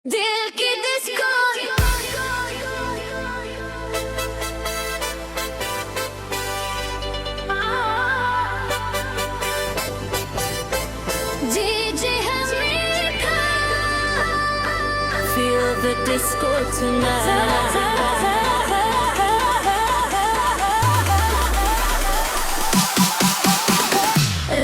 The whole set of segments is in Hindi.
दिल की disco DJ Hamika, feel the disco tonight.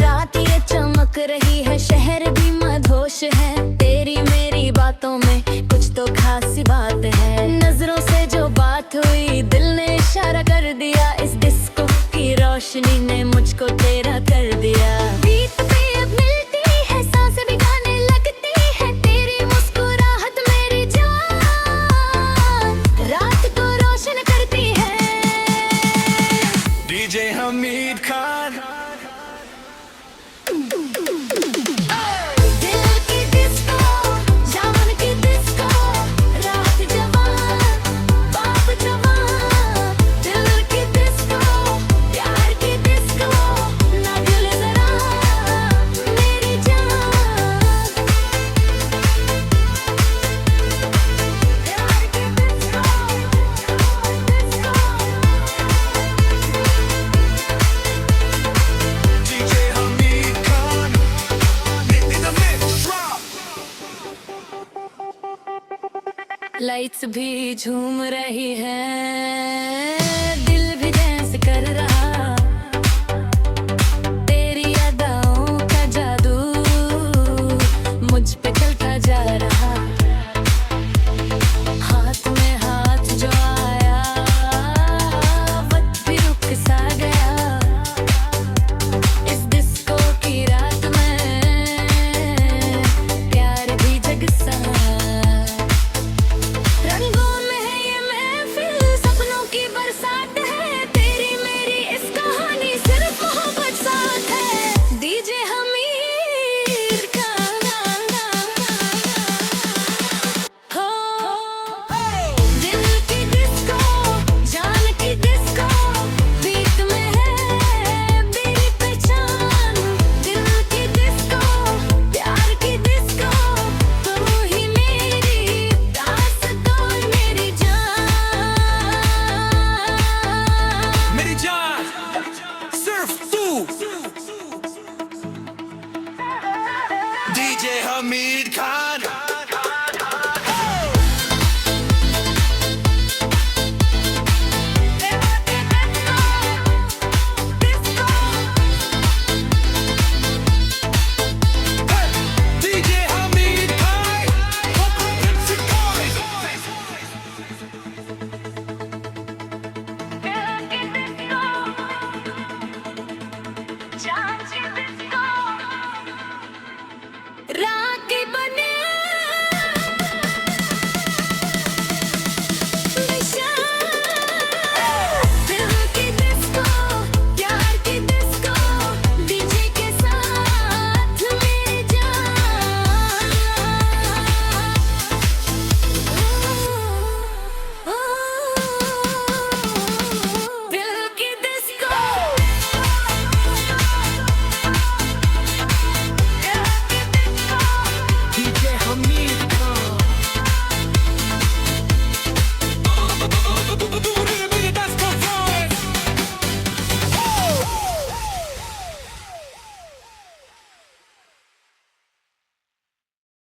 रात ये चमक रही है, शहर भी मदहोश है। तेरी मेरी बातों में कुछ तो खास बात है। नजरों से जो बात हुई, दिल ने इशारा कर दिया। इस डिस्को की रोशनी ने मुझको तेरा कर दिया। बीट पे अब मिलती है सांसें भी गाने लगती है। तेरी मुस्कुराहट मेरी जान रात को रोशन करती है। DJ हमीद खान। दिल की डिस्को, जान की डिस्को, रात जवान, बाप जवान। दिल की डिस्को, प्यार की डिस्को, ना दिल जरा मेरी जान। प्यार की disco, DJ Hamid Khan. In the mix, drop. Lights भी झूम रही है।